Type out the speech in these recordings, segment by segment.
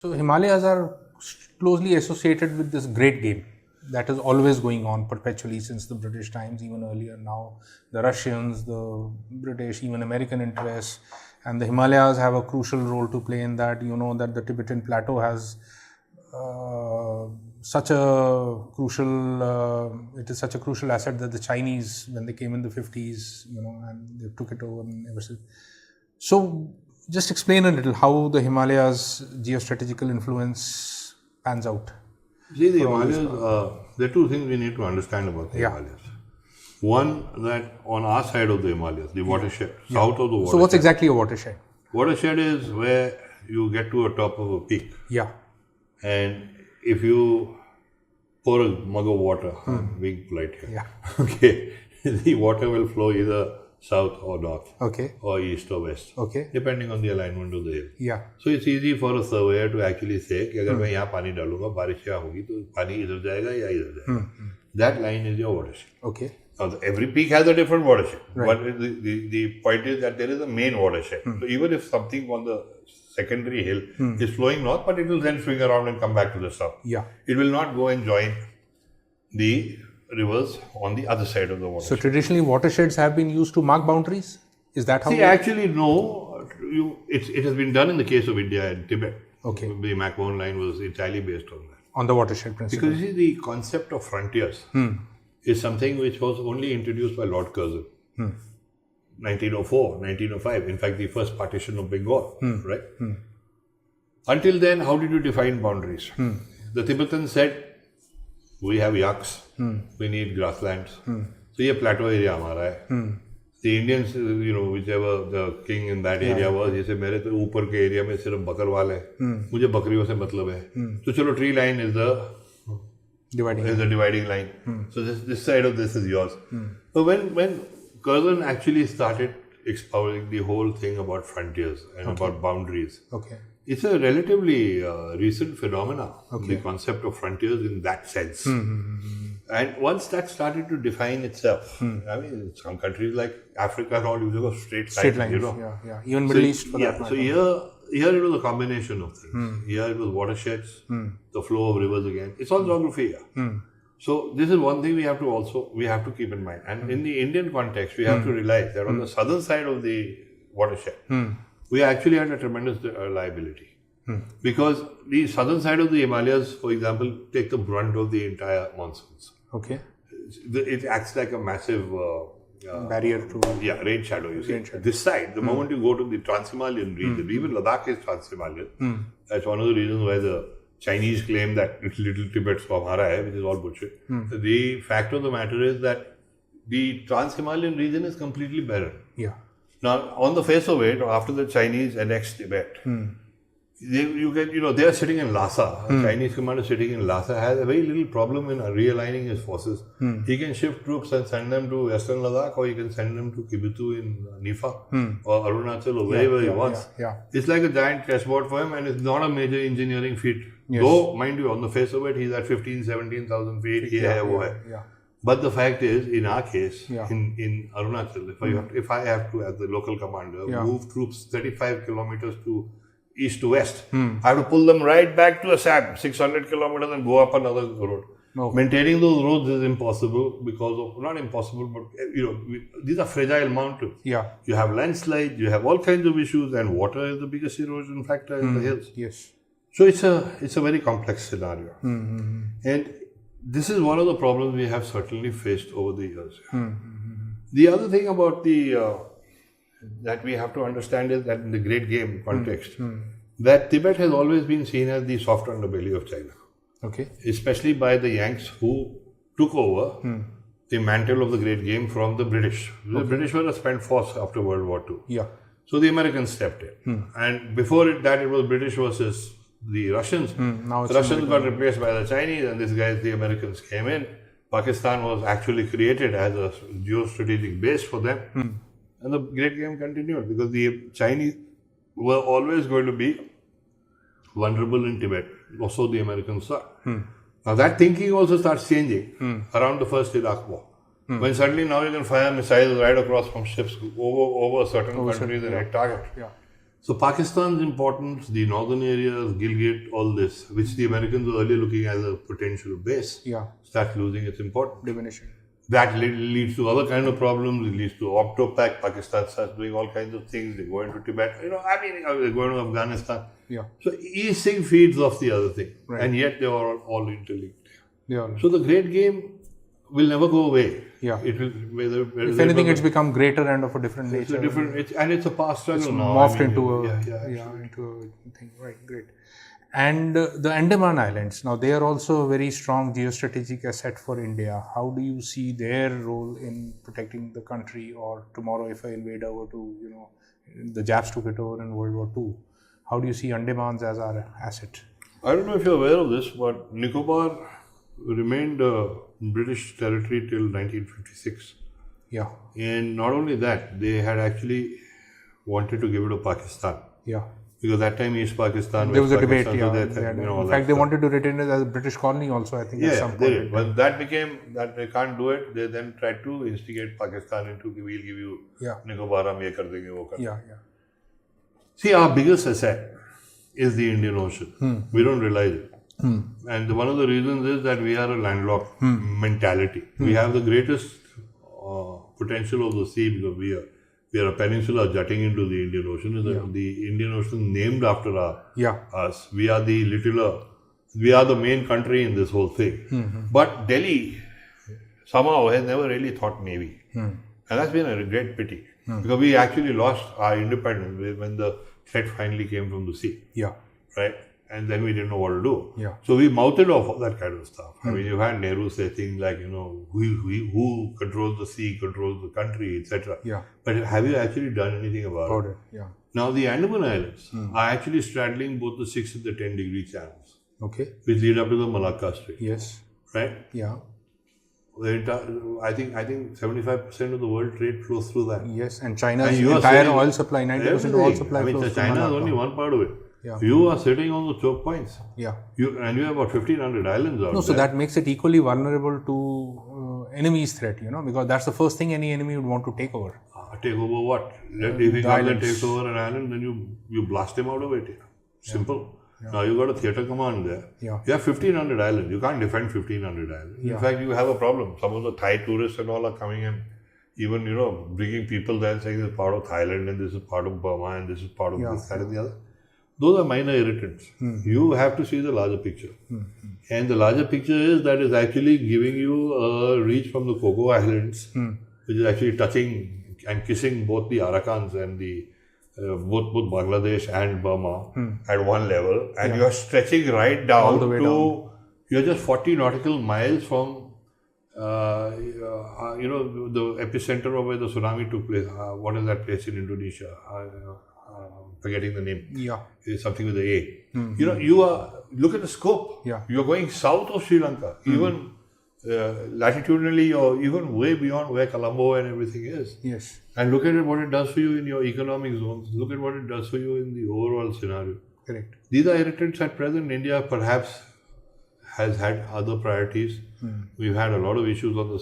So Himalayas are closely associated with this great game that is always going on perpetually since the British times, even earlier. Now the Russians, the British, even American interests, and the Himalayas have a crucial role to play in that. You know that the Tibetan plateau has such a crucial, it is such a crucial asset that the Chinese, when they came in the 50s, and they took it over and ever since. So just explain a little how the Himalayas geostrategical influence pans out. See, the Himalayas, there are two things we need to understand about the Himalayas. One, that on our side of the Himalayas, the watershed, south of the watershed. So what's exactly a watershed? Watershed is where you get to a top of a peak. Yeah. And if you pour a mug of water, I'm being polite here. Yeah. Okay. The water will flow either south or north. Okay. Or east or west. Okay. Depending on the alignment of the hill. Yeah. So it's easy for a surveyor to actually say कि अगर मैं यहाँ पानी डालूंगा बारिश यहाँ होगी तो पानी इधर जाएगा या इधर जाएगा. That line is your watershed. Okay. Now, every peak has a different watershed. Right. But the point is that there is a main watershed. So even if something on the secondary hill is flowing north, but it will then swing around and come back to the south. Yeah. It will not go and join the rivers on the other side of the watershed. So traditionally watersheds have been used to mark boundaries? Is that how? See, actually no. It has been done in the case of India and Tibet. Okay. The McMahon line was entirely based on that. On the watershed principle. Because you see, the concept of frontiers is something which was only introduced by Lord Curzon. 1904, 1905. In fact, the first partition of Bengal, right? Until then, how did you define boundaries? The Tibetans said, we have yaks, we need grasslands. So, ये plateau area हमारा है. The Indians, whichever the king in that area was, he said, मेरे तो ऊपर के area में सिर्फ बकरवाल है. मुझे बकरियों से मतलब है. तो चलो tree line is the dividing line. So this side of this is yours. So when Curzon actually started exploring the whole thing about frontiers and about boundaries, it's a relatively recent phenomena, the concept of frontiers in that sense. And once that started to define itself, I mean, some countries like Africa and all, you go straight lines, Yeah. Even Middle East for that matter. So here it was a combination of things. Here it was watersheds, the flow of rivers again. It's all geography here. So this is one thing we have to keep in mind. And in the Indian context, we have to realize that on the southern side of the watershed, we actually had a tremendous liability. Because the southern side of the Himalayas, for example, take the brunt of the entire monsoons. Okay. It acts like a massive barrier to rain shadow. You see, this side, the moment you go to the Trans-Himalayan region, even Ladakh is Trans-Himalayan. That's one of the reasons why the Chinese claim that little Tibet's hamara hai, which is all bullshit. The fact of the matter is that the Trans-Himalayan region is completely barren. Yeah. Now, on the face of it, after the Chinese annexed Tibet, they are sitting in Lhasa. The Chinese commander sitting in Lhasa has a very little problem in realigning his forces. He can shift troops and send them to Western Ladakh, or he can send them to Kibitu in Nifa or Arunachal or wherever he wants. It's like a giant chessboard for him, and it's not a major engineering feat. Yes. Though, mind you, on the face of it, he's at 17,000 feet. But the fact is, in our case, in Arunachal, if I have to, as the local commander, move troops 35 kilometers to east to west, I have to pull them right back to Assam, 600 kilometers, and go up another road. Maintaining those roads is impossible because of, not impossible, but these are fragile mountains. You have landslides, you have all kinds of issues, and water is the biggest erosion factor in the hills. Yes. So it's a very complex scenario. And this is one of the problems we have certainly faced over the years. The other thing about that we have to understand is that in the great game context, that Tibet has always been seen as the soft underbelly of China. Okay. Especially by the Yanks who took over the mantle of the great game from the British. The British were a spent force after World War II. Yeah. So the Americans stepped in. And before that it was British versus the Russians. Now the Russians got replaced by the Chinese, and the Americans came in. Pakistan was actually created as a geo-strategic base for them. And the great game continued because the Chinese were always going to be vulnerable in Tibet. Also the Americans saw. Now that thinking also starts changing around the first Iraq war. When suddenly now you can fire missiles right across from ships over certain countries and hit target. So Pakistan's importance, the northern areas, Gilgit, all this, which the Americans were earlier looking as a potential base, starts losing its importance. Diminishing. That leads to other kind of problems. It leads to Octopac. Pakistan starts doing all kinds of things. They go into Tibet. They're going to Afghanistan. So each thing feeds off the other thing. Right. And yet they are all interlinked. So the great game will never go away. It will, if anything, it's become greater and of a different nature. It's a past struggle it's now. Morphed into a thing. Right, great. And the Andaman Islands, now they are also a very strong geostrategic asset for India. How do you see their role in protecting the country? Or tomorrow, if an invader were to, the Japs took it over in World War II, how do you see Andamans as our asset? I don't know if you're aware of this, but Nicobar remained British territory till 1956. And not only that, they had actually wanted to give it to Pakistan. Because that time East Pakistan, there was West a debate. Pakistan, In fact, they wanted to retain it as a British colony also, I think, at some point. They did. When that became that they can't do it, they then tried to instigate Pakistan into, we'll give you Nicobar, hum ye kar denge, wo kar denge. See, our biggest asset is the Indian Ocean. We don't realize it. And one of the reasons is that we are a landlocked mentality. We have the greatest potential of the sea because we are a peninsula jutting into the Indian Ocean. The Indian Ocean named after us. We are the main country in this whole thing. But Delhi somehow has never really thought Navy. And that's been a great pity. Because we actually lost our independence when the threat finally came from the sea. Right? And then we didn't know what to do. So we mouthed off all that kind of stuff. I mean, you had Nehru say things like, who controls the sea, controls the country, etc. But have you actually done anything about it? Now, the Andaman Islands are actually straddling both the 6 and the 10-degree channels. Which lead up to the Malacca Strait. Right? I think 75% of the world trade flows through that. And China's entire oil supply, 90% of oil supply flows through China is only one part of it. You are sitting on the choke points. You have about 1,500 islands out there. So that makes it equally vulnerable to enemy's threat, because that's the first thing any enemy would want to take over. Take over what? If he comes and takes over an island, then you blast him out of it. Simple. Now you got a theatre command there. You have 1,500 islands. You can't defend 1,500 islands. In fact, you have a problem. Some of the Thai tourists and all are coming in, even bringing people there and saying this is part of Thailand and this is part of Burma and this is part of this, that and the other. Those are minor irritants. You have to see the larger picture. And the larger picture is that it's actually giving you a reach from the Coco Islands, which is actually touching and kissing both the Arakans and the both Bangladesh and Burma at one level. And you are stretching right down all the way down. You're just 40 nautical miles from the epicenter of where the tsunami took place. What is that place in Indonesia? Forgetting the name. It's something with the A. You are, look at the scope. You're going south of Sri Lanka, even latitudinally or even way beyond where Colombo and everything is. And look at what it does for you in your economic zones. Look at what it does for you in the overall scenario. Correct. These are irritants at present. India perhaps has had other priorities. We've had a lot of issues on the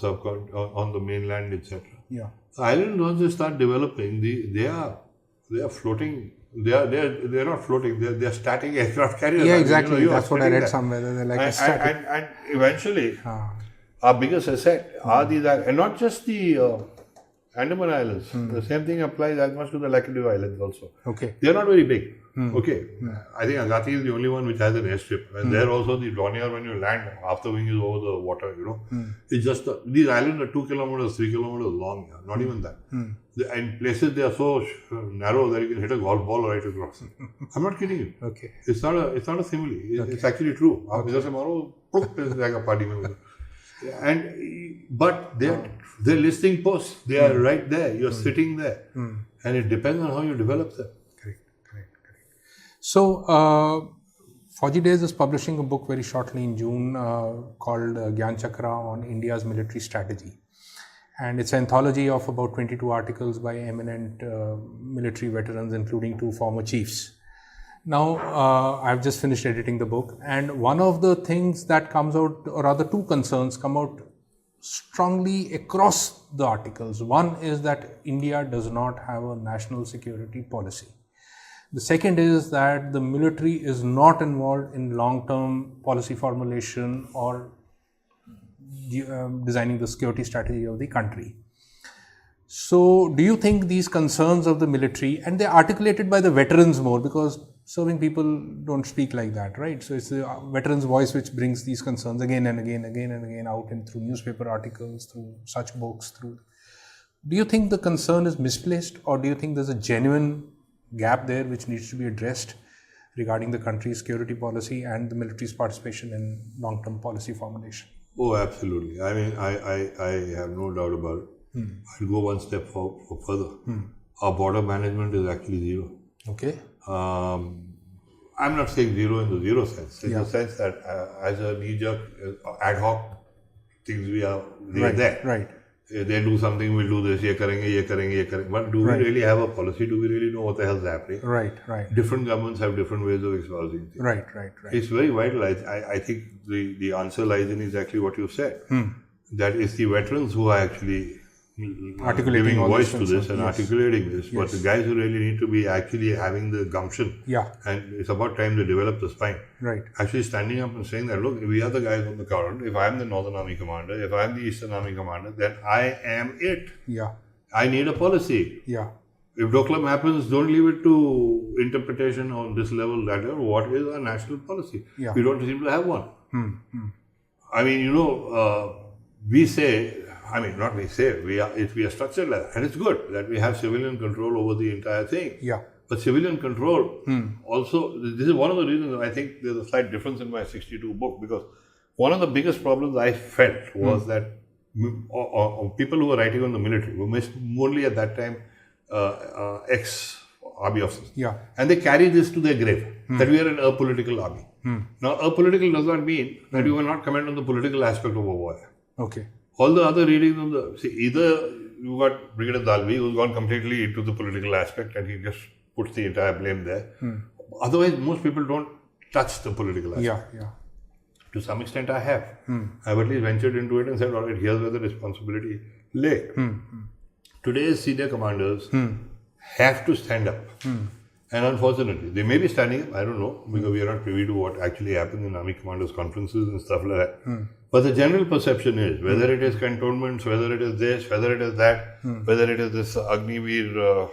on the mainland, etc. The islands, once they start developing, they are floating. They are not floating. They are static aircraft carriers. Exactly. That's what I read somewhere. They're like a static. And eventually, our biggest asset are these, and not just the Andaman Islands. The same thing applies as much to the Lakshadweep Islands also. They are not very big. I think Agati is the only one which has an airstrip. And there also the Dornier, when you land, half the wing is over the water, It's just, these islands are 2 kilometers, 3 kilometers long, not even that. And places they are so narrow that you can hit a golf ball right across. I'm not kidding you. It's not a simile. It's actually true. But they're listing posts. They are right there. You're sitting there. And it depends on how you develop them. Correct. So, Fauji Days is publishing a book very shortly in June called Gyan Chakra on India's military strategy. And it's an anthology of about 22 articles by eminent military veterans, including 2 former chiefs. Now, I've just finished editing the book, and one of the things that comes out, or rather 2 concerns come out strongly across the articles. One is that India does not have a national security policy. The second is that the military is not involved in long-term policy formulation or designing the security strategy of the country. So, do you think these concerns of the military, and they're articulated by the veterans more, because serving people don't speak like that, right? So, it's the veterans' voice which brings these concerns again and again out and through newspaper articles, through such books, through. Do you think the concern is misplaced, or do you think there's a genuine gap there which needs to be addressed regarding the country's security policy and the military's participation in long-term policy formulation? Oh, absolutely. I mean, I have no doubt about it. I'll go one step further. Our border management is actually zero. Okay. I'm not saying zero in the zero sense. In the sense that as a knee-jerk, ad hoc things we are there. Right. They do something, we'll do this, ye karenge. But do we really have a policy? Do we really know what the hell is happening? Right. Different governments have different ways of espousing things. Right. It's very vital. I think the answer lies in exactly what you said. That it's the veterans who are actually articulating giving voice to this and yes. articulating this. But the guys who really need to be actually having the gumption. Yeah. And it's about time they develop the spine. Right. Actually standing up and saying that, look, we are the guys on the ground. If I'm the Northern Army commander, if I'm the Eastern Army commander, then I am it. Yeah. I need a policy. Yeah. If Doklam happens, don't leave it to interpretation on this level, that level. What is our national policy? Yeah. We don't seem to have one. I mean, we say, not we say, we are structured like that. And it's good that we have civilian control over the entire thing. Yeah. But civilian control also, this is one of the reasons I think there's a slight difference in my 62 book, because one of the biggest problems I felt was that people who were writing on the military were only at that time ex-army officers. Yeah. And they carry this to their grave, that we are an apolitical army. Now, apolitical does not mean that you will not comment on the political aspect of a war. Okay. All the other readings on either you got Brigadier Dalvi, who's gone completely into the political aspect and he just puts the entire blame there. Otherwise, most people don't touch the political aspect. Yeah. To some extent, I have. I've at least ventured into it and said, all right, here's where the responsibility lay. Today's senior commanders have to stand up. And unfortunately, they may be standing up, I don't know, because we are not privy to what actually happens in Army Commanders' conferences and stuff like that. But the general perception is, whether it is cantonments, whether it is this, whether it is that, whether it is this Agniveer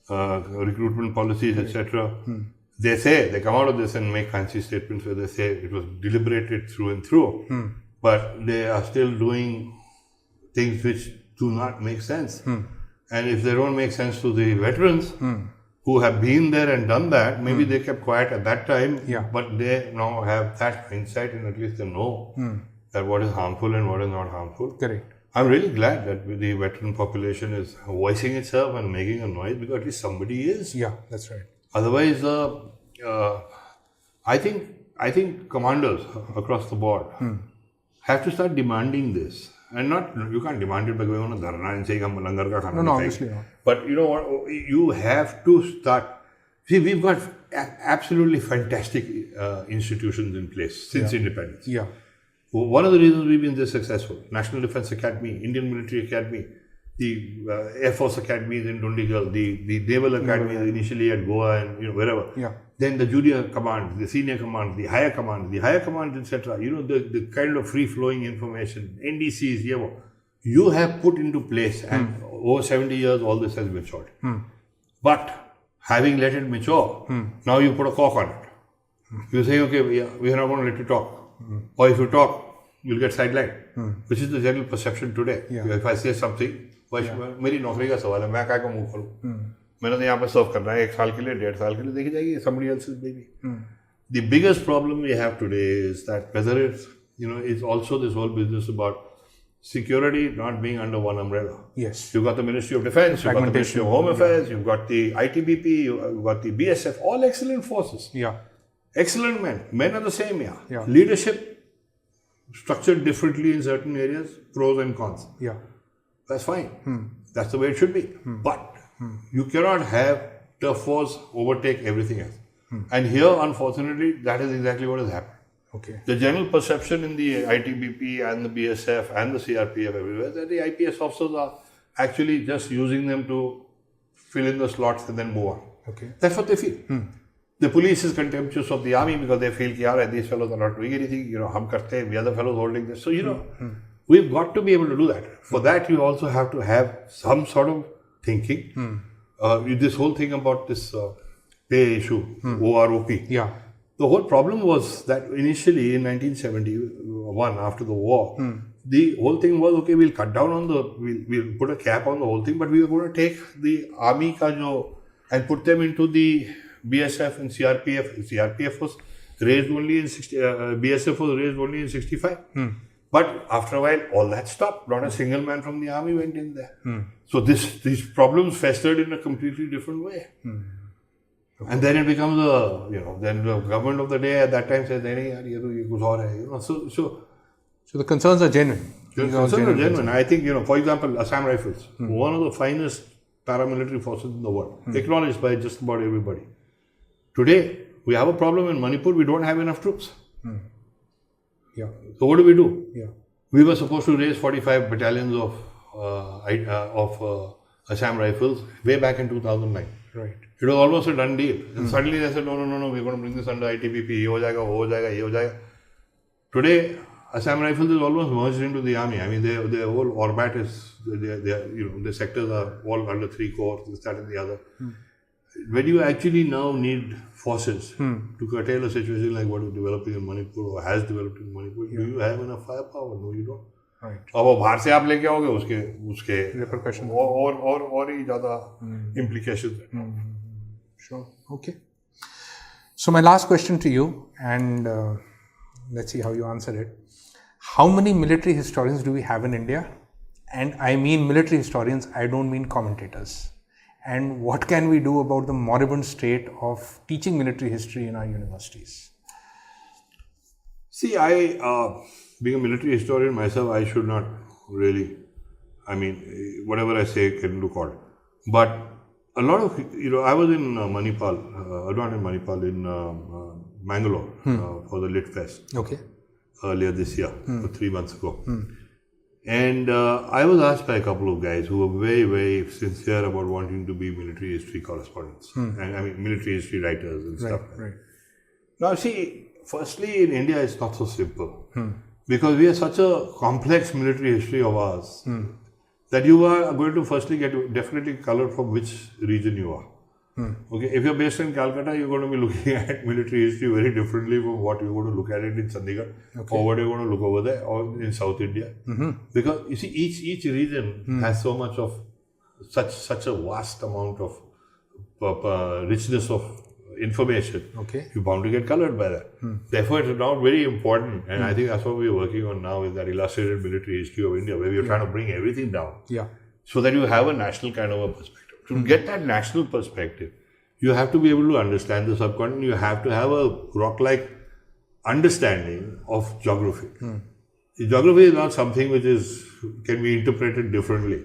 recruitment policies, etc., they come out of this and make fancy statements where they say it was deliberated through and through, but they are still doing things which do not make sense. And if they don't make sense to the veterans, who have been there and done that, maybe they kept quiet at that time, but they now have that insight and at least they know that what is harmful and what is not harmful. Correct. I'm really glad that the veteran population is voicing itself and making a noise, because at least somebody is. Yeah, that's right. Otherwise, I think commanders across the board have to start demanding this. And you can't demand it by going on a dharna and saying, "Hum langar ka khana." No, obviously not. But you know what? You have to start. See, we've got absolutely fantastic institutions in place since independence. Yeah. One of the reasons we've been this successful: National Defence Academy, Indian Military Academy, the Air Force Academies in Dundigal, the Naval Academy initially at Goa and wherever. Yeah. Then the junior commands, the senior commands, the higher commands, etc. The kind of free-flowing information, NDCs, you have put into place, and over 70 years, all this has matured. But having let it mature, now you put a cork on it. You say, okay, we are not going to let you talk. Or if you talk, you'll get sidelined, which is the general perception today. If I say something, मेरी नौकरी का सवाल है, मैं क्या को मुंह खोलूं? मैंने तो यहाँ पे सर्व करना है 1 साल के लिए, 1.5 साल के लिए, देखी जाएगी, somebody else's baby. The biggest problem we have today is that whether it's, it's also this whole business about security not being under one umbrella. Yes. You've got the Ministry of Defence, you've got the Ministry of Home Affairs, you've got the ITBP, you've got the BSF, all excellent forces. Yeah. Excellent men. Men are the same, Leadership structured differently in certain areas, pros and cons. Yeah. That's fine. That's the way it should be. But you cannot have turf wars overtake everything else. And here, unfortunately, that is exactly what has happened. Okay. The general perception in the ITBP and the BSF and the CRPF everywhere that the IPS officers are actually just using them to fill in the slots and then move on. Okay. That's what they feel. The police is contemptuous of the army because they feel, these fellows are not doing anything, hum karte hain, the other fellows holding this. So, we've got to be able to do that. For that, you also have to have some sort of thinking. This whole thing about this pay issue, OROP. Yeah. The whole problem was that initially in 1971, after the war, the whole thing was, okay, we'll cut down on we'll put a cap on the whole thing, but we were going to take the army and put them into the BSF and CRPF. CRPF was raised only in BSF was raised only in 65. But after a while, all that stopped. Not a single man from the army went in there. So these problems festered in a completely different way. Okay. And then it becomes then the government of the day at that time says, So the concerns are genuine. The concerns are genuine. I think, for example, Assam Rifles, one of the finest paramilitary forces in the world, acknowledged by just about everybody. Today, we have a problem in Manipur, we don't have enough troops. Yeah. So what do? Yeah. We were supposed to raise 45 battalions of Assam Rifles way back in 2009. Right. It was almost a done deal. And suddenly they said, no, we're going to bring this under ITBP. Ye ho jayega. Today, Assam Rifles is almost merged into the army. I mean, their whole orbit is, the sectors are all under 3 corps, this, that and the other. When you actually now need forces to curtail a situation like what is developing in Manipur or has developed in Manipur, do you have enough firepower? No, you don't. Right. अब वो बाहर से आप लेके आओगे उसके repercussions और ही ज़्यादा implications. Sure. Okay. So my last question to you, and let's see how you answer it. How many military historians do we have in India? And I mean military historians, I don't mean commentators. And what can we do about the moribund state of teaching military history in our universities? See, being a military historian myself, I should not really, whatever I say can look odd. But a lot of, I was in Manipal, not in Manipal, in Mangalore for the Lit Fest. Okay. Earlier this year, 3 months ago. And I was asked by a couple of guys who were very, very sincere about wanting to be military history correspondents. And military history writers and stuff. Right. Now see, firstly in India it's not so simple. Because we have such a complex military history of ours that you are going to firstly get definitely colored from which region you are. Okay, if you're based in Calcutta, you're going to be looking at military history very differently from what you're going to look at it in Chandigarh or what you're going to look over there or in South India. Because you see, each region has so much of such a vast amount of richness of information. Okay. You're bound to get colored by that. Therefore, it's now very important, and I think that's what we're working on now is that illustrated military history of India, where we're trying to bring everything down. Yeah. So that you have a national kind of a perspective. To get that national perspective, you have to be able to understand the subcontinent. You have to have a rock-like understanding of geography. Geography is not something which can be interpreted differently.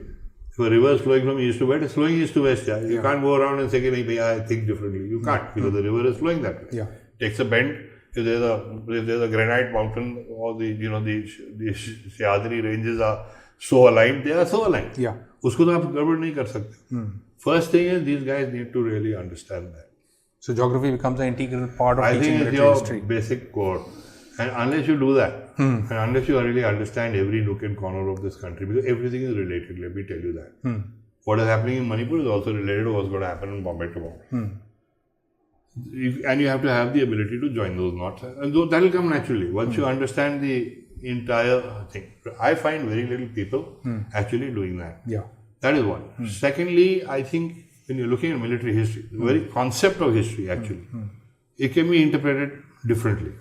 If a river is flowing from east to west, it's flowing east to west. Yeah? You can't go around and say, I think differently. You can't, because the river is flowing that way. Yeah. Takes a bend. If there's a granite mountain or the Sahyadri ranges are so aligned, they are so aligned. Yeah. उसको तो आप गड़बड़ नहीं कर सकते. First thing is these guys need to really understand that. So geography becomes an integral part of teaching military history. history. Basic core. And unless you do that, and unless you really understand every nook and corner of this country, because everything is related, let me tell you that. What is happening in Manipur is also related to what's going to happen in Bombay tomorrow. And you have to have the ability to join those knots. And that will come naturally. Once you understand the entire thing. I find very little people actually doing that. Yeah. That is one. Secondly, I think when you're looking at military history, the very concept of history actually, it can be interpreted differently.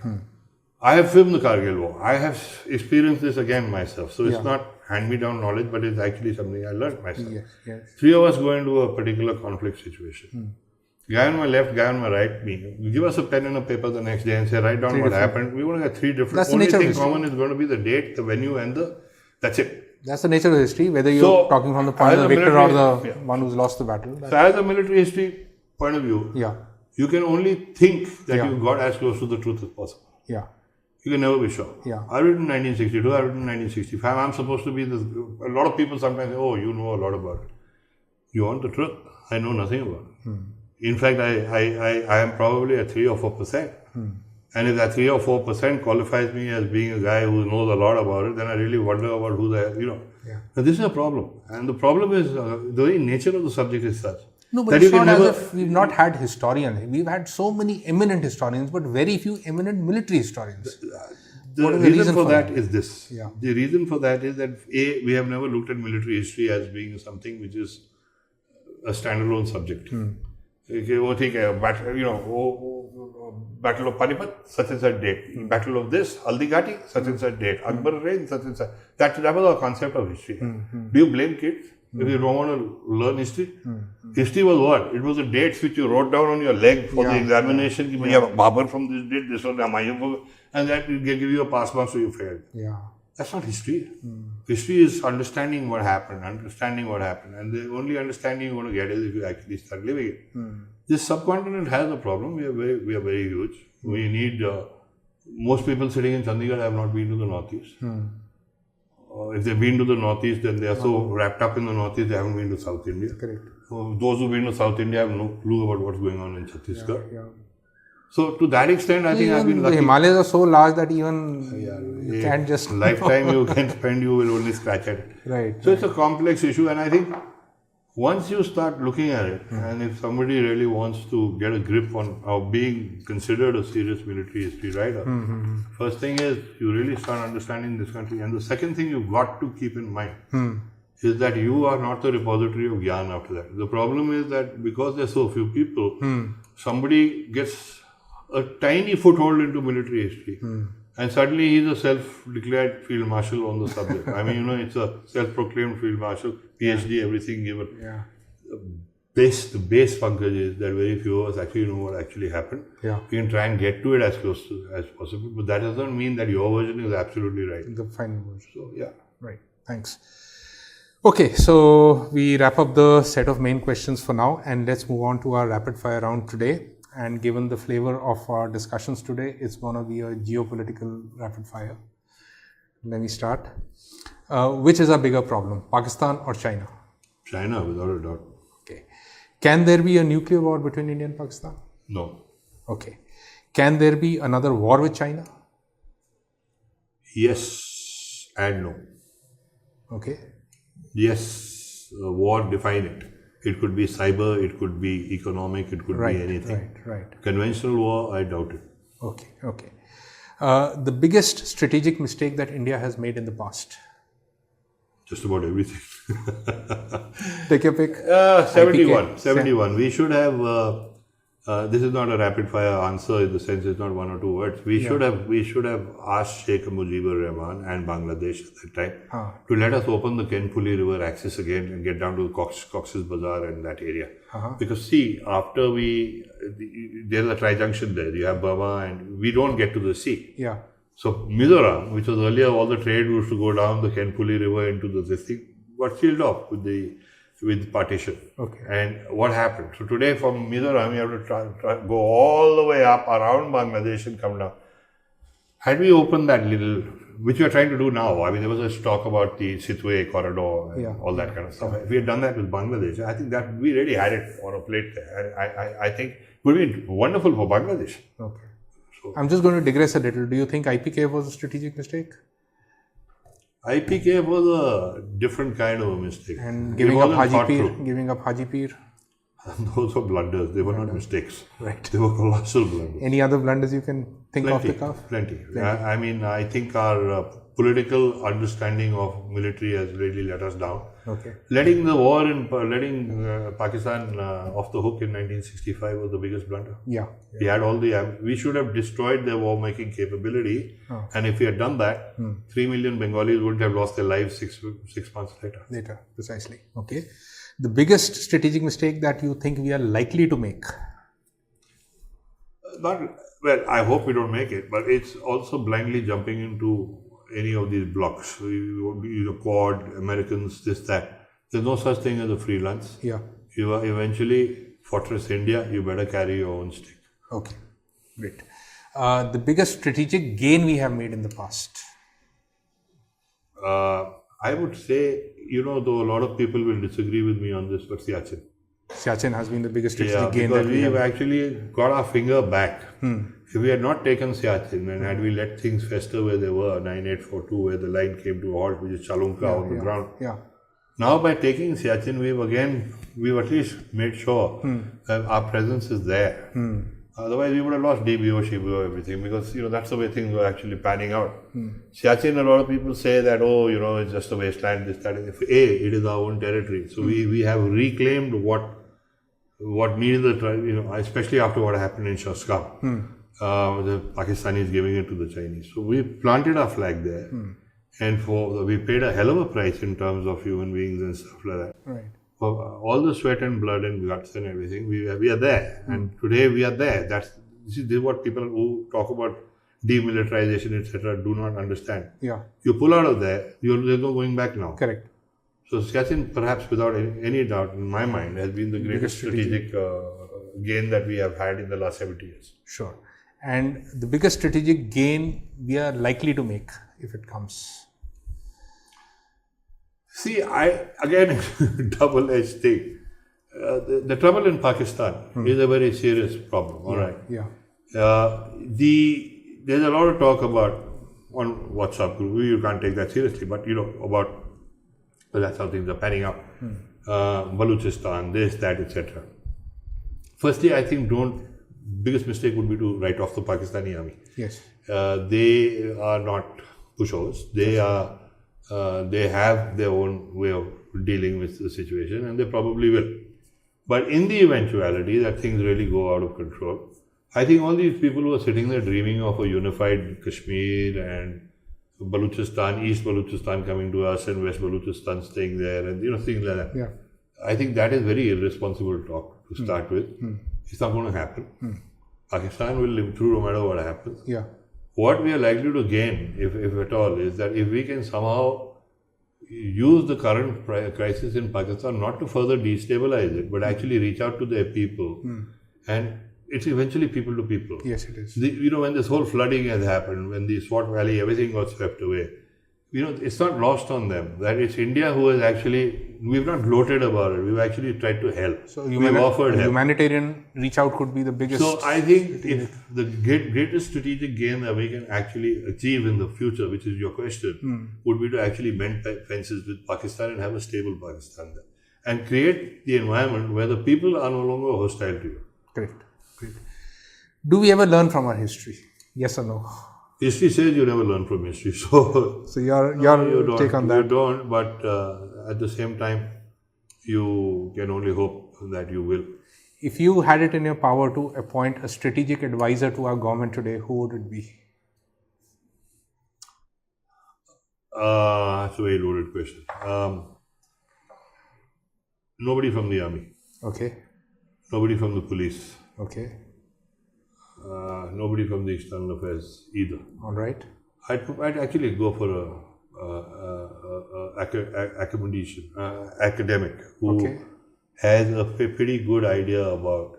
I have filmed the Kargil War. I have experienced this again myself. So it's not hand-me-down knowledge, but it's actually something I learned myself. Yes. 3 of us go into a particular conflict situation. Guy on my left, guy on my right, me. Give us a pen and a paper the next day and say, write down what happened. We're going to get 3 different. That's only the nature thing of history. common is going to be the date, the venue, and that's it. That's the nature of history, whether you're talking from the point of the victor or the one who's lost the battle. So as a military history point of view, you can only think that you got as close to the truth as possible. Yeah. You can never be sure. Yeah. I wrote in 1962, I wrote in 1965. I'm supposed to be this. A lot of people sometimes say, oh, you know a lot about it. You want the truth? I know nothing about it. In fact, I am probably at 3 or 4%. And if that 3 or 4% qualifies me as being a guy who knows a lot about it, then I really wonder about who the, Yeah. Now, this is a problem. And the problem is the very nature of the subject is such. No, but that it's you can not never, as if we've not had historians. We've had so many eminent historians, but very few eminent military historians. The What is the reason for that is this. Yeah. The reason for that is that A, we have never looked at military history as being something which is a standalone subject. Okay, वो ठीक है, Battle of Panipat, such and such date. Battle of this, Haldigati, such and such date. Akbar reign, such and such. That was our concept of history. Do you blame kids if you don't want to learn history? History was what? It was the dates which you wrote down on your leg for the examination. Babur from this date, this was Humayun, and that will give you a pass mark so you failed. Yeah. That's not history. History is understanding what happened, and the only understanding you're going to get is if you actually start living it. This subcontinent has a problem. We are very huge. We need most people sitting in Chandigarh have not been to the Northeast. If they've been to the Northeast, then they are so wrapped up in the Northeast they haven't been to South India. Correct. Those who've been to South India have no clue about what's going on in Chhattisgarh. Yeah. So to that extent, I think I've been The lucky. Himalayas are so large that even you can't just lifetime you can spend, you will only scratch at it. Right. So it's a complex issue, and I think once you start looking at it, and if somebody really wants to get a grip on being considered a serious military history writer, first thing is you really start understanding this country, and the second thing you've got to keep in mind is that you are not the repository of Gyan after that. The problem is that because there's so few people, somebody gets a tiny foothold into military history. And suddenly he's a self-declared field marshal on the subject. I mean, it's a self-proclaimed field marshal, PhD, everything given. Yeah. The base package is that very few of us actually know what actually happened. Yeah. We can try and get to it as close as possible, but that doesn't mean that your version is absolutely right. The final version. So, yeah. Right. Thanks. Okay, so we wrap up the set of main questions for now, and let's move on to our rapid fire round today. And given the flavor of our discussions today, it's going to be a geopolitical rapid fire. Let me start. Which is a bigger problem, Pakistan or China? China, without a doubt. Okay. Can there be a nuclear war between India and Pakistan? No. Okay. Can there be another war with China? Yes and no. Okay. Yes, war, define it. It could be cyber, it could be economic, it could be anything. Right. Conventional war, I doubt it. Okay. The biggest strategic mistake that India has made in the past? Just about everything. Take your pick. 71. 71. We should have, this is not a rapid fire answer in the sense it's not one or two words. We should have asked Sheikh Mujibur Rahman and Bangladesh at that time to let us open the Kenpuli River axis again and get down to Cox's Bazar and that area. Because see, after there's a tri-junction there. You have Burma and we don't get to the sea. Yeah. So Mizoram, which was earlier all the trade used to go down the Kenpuli River into this thing, got sealed off with partition. Okay. And what happened? So today from Mizoram, you have to try go all the way up around Bangladesh and come down. Had we opened that little, which we are trying to do now, I mean, there was a talk about the Sitwe corridor and all that kind of stuff. If we had done that with Bangladesh, I think that we really had it on a plate there. I think it would be wonderful for Bangladesh. Okay. So, I'm just going to digress a little. Do you think IPK was a strategic mistake? IPK was a different kind of a mistake. And giving up Haji Pir? Those were blunders. They were not mistakes. Right. They were colossal blunders. Any other blunders you can think off the cuff? Plenty. I mean, I think our political understanding of military has really let us down. Okay. Letting the war letting Pakistan off the hook in 1965 was the biggest blunder. Yeah. We had we should have destroyed their war-making capability. And if we had done that, 3 million Bengalis wouldn't have lost their lives six months later. Precisely. Okay. The biggest strategic mistake that you think we are likely to make? Well, I hope we don't make it, but it's also blindly jumping into any of these blocks. Quad, Americans, this, that. There's no such thing as a freelance. Yeah. You are eventually Fortress India, you better carry your own stick. Okay. Great. The biggest strategic gain we have made in the past? I would say, though a lot of people will disagree with me on this, but Siachen. Siachen has been the biggest Yeah, strategic gain because that we we've have. actually got our finger back. If we had not taken Siachen and had we let things fester where they were, 9842, where the line came to a halt, which is Chalunka on the ground. Yeah. Now by taking Siachen, we've at least made sure that our presence is there. Otherwise, we would have lost DBO, Shibuo, everything, because that's the way things were actually panning out. Siachen, a lot of people say that it's just a wasteland. This, that. It is our own territory, so we have reclaimed what needed the especially after what happened in Shaskan. The Pakistanis giving it to the Chinese. So we planted our flag there, and we paid a hell of a price in terms of human beings and stuff like that. Right. For all the sweat and blood and guts and everything, we are there, and today we are there. This is what people who talk about demilitarization, etc., do not understand. Yeah. You pull out of there, there's no going back now. Correct. So Siachen, perhaps without any doubt in my mind, has been the greatest strategic gain that we have had in the last 70 years. Sure. And the biggest strategic gain we are likely to make if it comes. See, again, double-edged thing. The trouble in Pakistan is a very serious problem. All right. Yeah. There's a lot of talk about on WhatsApp group. You can't take that seriously, but about that's how things are panning out. Balochistan, this, that, etc. Firstly, I think biggest mistake would be to write off the Pakistani army. Yes. They are not pushovers. They have their own way of dealing with the situation, and they probably will. But in the eventuality that things really go out of control, I think all these people who are sitting there dreaming of a unified Kashmir and Balochistan, East Balochistan coming to us and West Balochistan staying there, and things like that. Yeah. I think that is very irresponsible talk to start with. It's not going to happen. Pakistan will live through no matter what happens. Yeah. What we are likely to gain, if at all, is that if we can somehow use the current crisis in Pakistan not to further destabilize it, but actually reach out to their people, and it's eventually people to people. Yes, it is. When this whole flooding has happened, when the Swat Valley, everything got swept away, it's not lost on them that it's India who has actually, we've not gloated about it, we've actually tried to help. So we've offered help. Humanitarian reach out could be the biggest. So I think if the greatest strategic gain that we can actually achieve in the future, which is your question, would be to actually mend fences with Pakistan and have a stable Pakistan there. And create the environment where the people are no longer hostile to you. Great. Do we ever learn from our history? Yes or no? History says you never learn from history. So your take on that? You don't, but at the same time, you can only hope that you will. If you had it in your power to appoint a strategic advisor to our government today, who would it be? That's a very loaded question. Nobody from the army. Okay. Nobody from the police. Okay. Nobody from the external affairs either. All right. I'd actually go for academic who has a pretty good idea about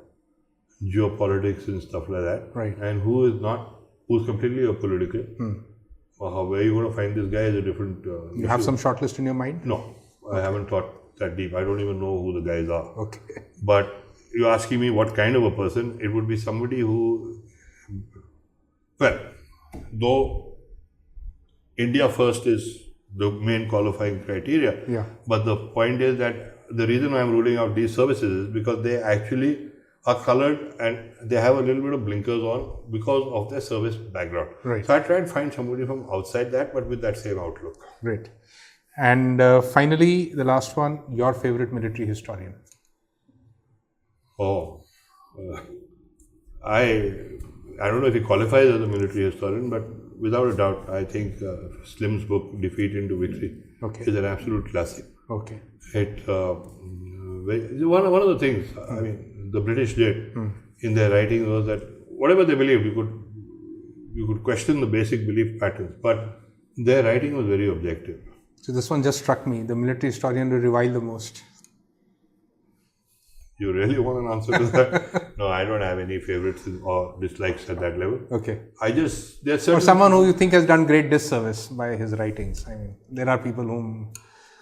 geopolitics and stuff like that, right? And who's completely apolitical. Where are you going to find this guy is a different. You have some shortlist in your mind? No, I haven't thought that deep. I don't even know who the guys are. Okay. But you're asking me what kind of a person, it would be somebody who, though India first is the main qualifying criteria, but the point is that the reason why I'm ruling out these services is because they actually are colored and they have a little bit of blinkers on because of their service background. Right. So I try and find somebody from outside that, but with that same outlook. Great. And finally, the last one, your favorite military historian? I don't know if he qualifies as a military historian, but without a doubt, I think Slim's book, Defeat into Victory, is an absolute classic. Okay. One of the things, I mean, the British did in their writing was that whatever they believed, you could question the basic belief patterns, but their writing was very objective. So this one just struck me, the military historian to revile the most. You really want an answer to that? No, I don't have any favorites or dislikes at that level. Okay. There's or someone who you think has done great disservice by his writings. I mean, there are people whom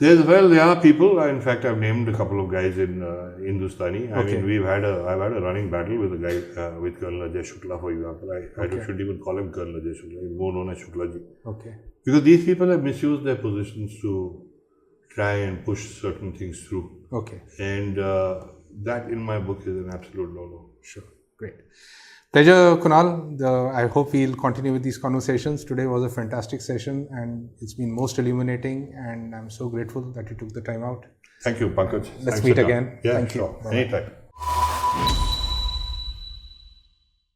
There are people. In fact, I've named a couple of guys in Hindustani. I Okay. mean, I've had a running battle with a guy, with Colonel Ajay Shukla, for example. I shouldn't even call him Colonel Ajay Shukla. He's more known as Shuklaji. Okay. Because these people have misused their positions to try and push certain things through. Okay. And that, in my book, is an absolute no-no. Sure. Great. Pleasure, Kunal. I hope we'll continue with these conversations. Today was a fantastic session and it's been most illuminating, and I'm so grateful that you took the time out. Thank you, Pankaj. Let's Thanks meet a lot. again. Yeah, Thank you. sure. Bye-bye. Anytime.